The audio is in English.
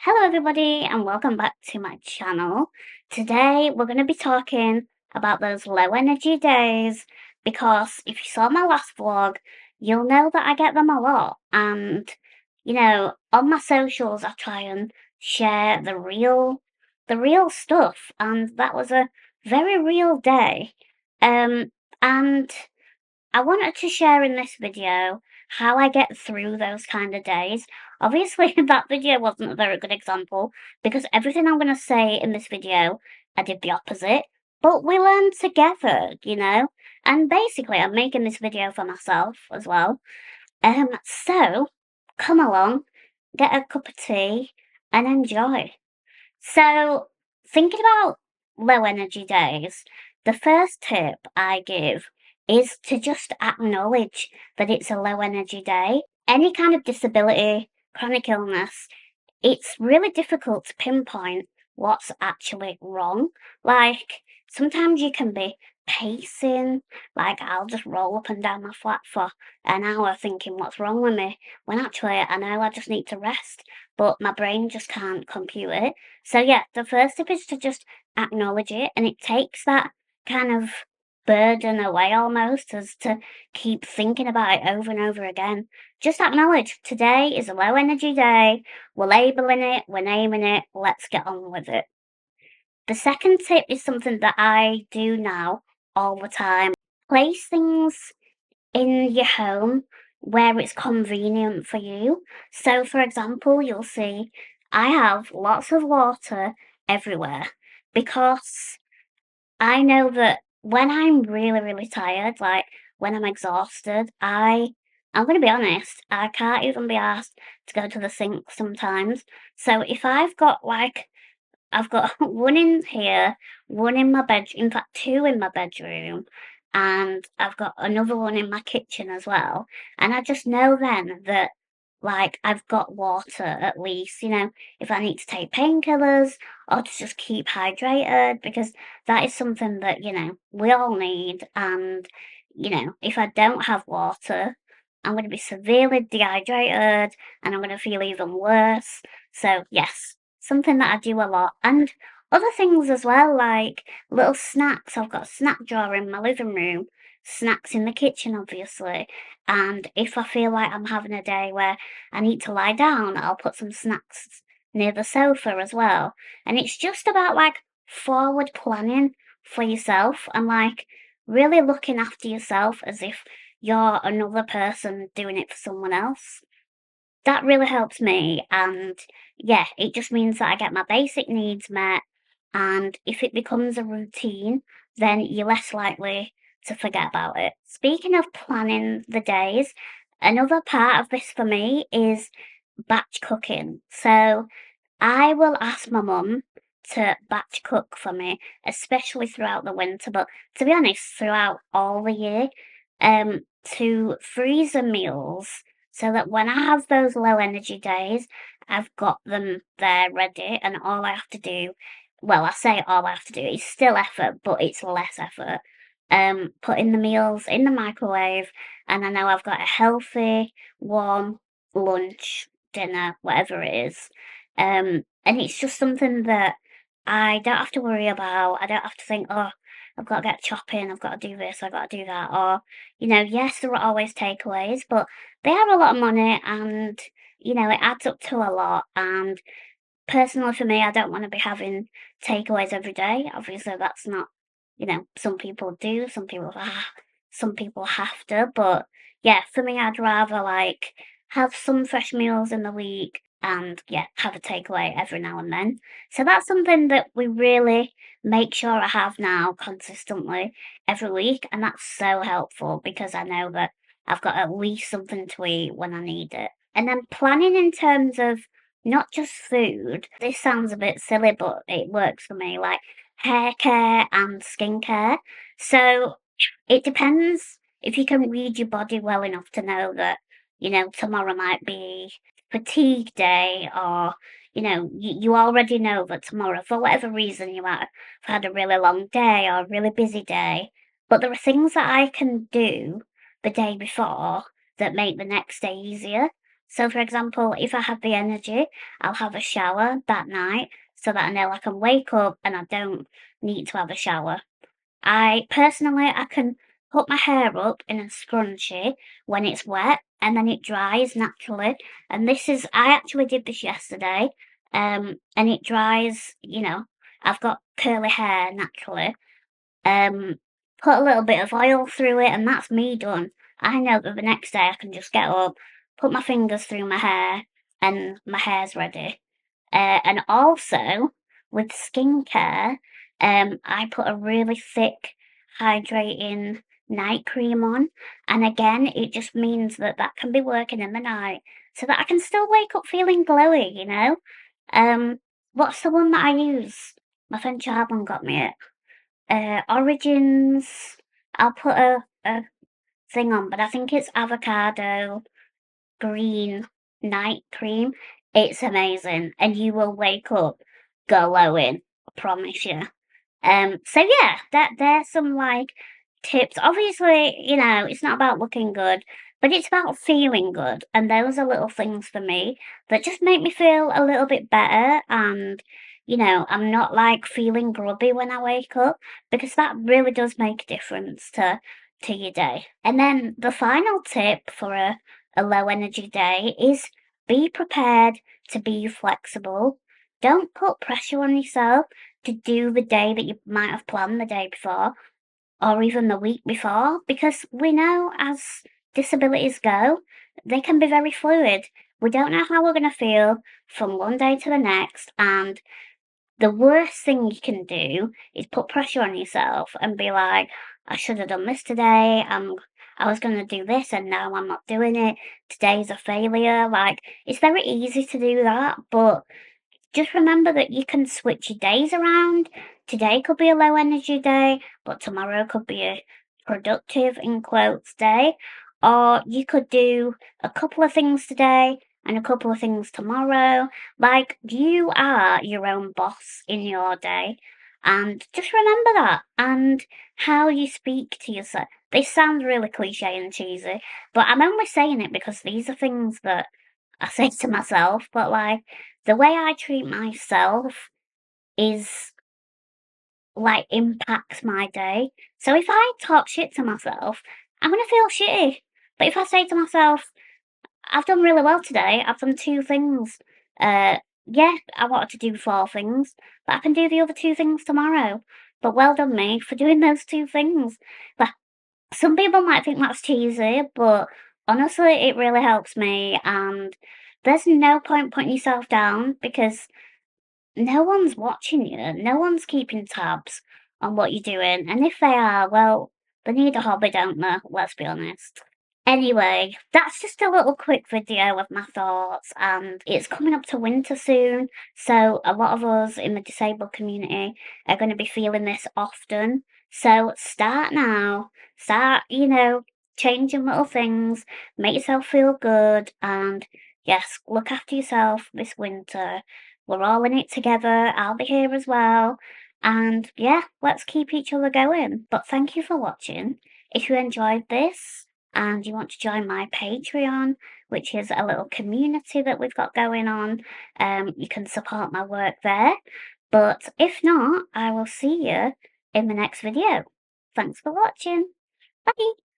Hello everybody and welcome back to my channel. Today we're going to be talking about those low energy days because if you saw my last vlog, you'll know that I get them a lot. And on my socials I try and share the real stuff, and that was a very real day. And I wanted to share in this video how I get through those kind of days. Obviously, that video wasn't a very good example because everything I'm going to say in this video, I did the opposite. But we learn together. And basically, I'm making this video for myself as well. So come along, get a cup of tea, and enjoy. So, thinking about low energy days, the first tip I give is to just acknowledge that it's a low energy day. Any kind of disability, chronic illness, it's really difficult to pinpoint what's actually wrong. Like, sometimes you can be pacing, like, I'll just roll up and down my flat for an hour thinking what's wrong with me, when actually I know I just need to rest, but my brain just can't compute it. So, yeah, the first tip is to just acknowledge it, and it takes that kind of burden away almost, as to keep thinking about it over and over again. Just acknowledge today is a low energy day. We're labeling it, we're naming it, let's get on with it. The second tip is something that I do now all the time. Place things in your home where it's convenient for you. So, for example, you'll see I have lots of water everywhere because I know that when I'm really, really tired, like when I'm exhausted, I'm gonna be honest, I can't even be asked to go to the sink sometimes. So if I've got one in here, one in my bed, in fact, two in my bedroom, and I've got another one in my kitchen as well. And I just know then that, like, I've got water at least, if I need to take painkillers or to just keep hydrated, because that is something that, we all need. And, if I don't have water, I'm going to be severely dehydrated and I'm going to feel even worse. So, yes, something that I do a lot. And other things as well, like little snacks. I've got a snack drawer in my living room, snacks in the kitchen, obviously. And if I feel like I'm having a day where I need to lie down, I'll put some snacks near the sofa as well. And it's just about like forward planning for yourself and like really looking after yourself as if you're another person doing it for someone else. That really helps me, and yeah, it just means that I get my basic needs met, and if it becomes a routine, then you're less likely to forget about it. Speaking of planning the days, another part of this for me is batch cooking. So I will ask my mum to batch cook for me, especially throughout the winter, but to be honest, throughout all the year, to freezer meals so that when I have those low energy days, I've got them there ready, and all I have to do, well, I say all I have to do, it's still effort, but it's less effort. Putting the meals in the microwave, and I know I've got a healthy, warm lunch, dinner, whatever it is. And it's just something that I don't have to worry about. I don't have to think, oh, I've got to get chopping, I've got to do this, I've got to do that. Or, yes, there are always takeaways, but they are a lot of money, and, it adds up to a lot. And personally for me, I don't want to be having takeaways every day. Obviously, that's not, some people do, some people have to, but yeah, for me, I'd rather like have some fresh meals in the week and yeah, have a takeaway every now and then. So that's something that we really make sure I have now consistently every week, and that's so helpful because I know that I've got at least something to eat when I need it. And then planning in terms of not just food. This sounds a bit silly, but it works for me, like hair care and skincare. So it depends if you can read your body well enough to know that, tomorrow might be fatigue day, or, you already know that tomorrow, for whatever reason, you might have had a really long day or a really busy day. But there are things that I can do the day before that make the next day easier. So, for example, if I have the energy, I'll have a shower that night so that I know I can wake up and I don't need to have a shower. I can put my hair up in a scrunchie when it's wet and then it dries naturally. And I actually did this yesterday, and it dries, I've got curly hair naturally. Um, put a little bit of oil through it, and that's me done. I know that the next day I can just get up, put my fingers through my hair, and my hair's ready. And also with skincare, I put a really thick, hydrating night cream on, and again, it just means that that can be working in the night, so that I can still wake up feeling glowy. Um, what's the one that I use? My friend Charbon got me it. Origins. I'll put a thing on, but I think it's avocado green night cream. It's amazing, and you will wake up glowing. I promise you. So yeah, there's some like tips. Obviously, it's not about looking good, but it's about feeling good. And those are little things for me that just make me feel a little bit better. And I'm not like feeling grubby when I wake up because that really does make a difference to your day. And then the final tip for a low energy day is be prepared to be flexible. Don't put pressure on yourself to do the day that you might have planned the day before or even the week before, because we know as disabilities go, they can be very fluid. We don't know how we're going to feel from one day to the next, and the worst thing you can do is put pressure on yourself and be like, I should have done this today. I was going to do this and now I'm not doing it. Today's a failure. Like, it's very easy to do that, but just remember that you can switch your days around. Today could be a low energy day, but tomorrow could be a productive, in quotes, day. Or you could do a couple of things today and a couple of things tomorrow. Like, you are your own boss in your day. And just remember that. And how you speak to yourself. This sounds really cliche and cheesy, but I'm only saying it because these are things that I say to myself, but like, the way I treat myself is like impacts my day. So if I talk shit to myself, I'm gonna feel shitty. But if I say to myself, I've done really well today, I've done two things. Yeah, I wanted to do four things, but I can do the other two things tomorrow. But well done me for doing those two things. But some people might think that's cheesy, but honestly, it really helps me. And there's no point putting yourself down because no one's watching you. No one's keeping tabs on what you're doing. And if they are, well, they need a hobby, don't they? Let's be honest. Anyway, that's just a little quick video of my thoughts, and it's coming up to winter soon, so a lot of us in the disabled community are going to be feeling this often. So start now, start, changing little things, make yourself feel good, and yes, look after yourself this winter. We're all in it together, I'll be here as well, and yeah, let's keep each other going. But thank you for watching. If you enjoyed this, and you want to join my Patreon, which is a little community that we've got going on, you can support my work there. But if not, I will see you in the next video. Thanks for watching. Bye.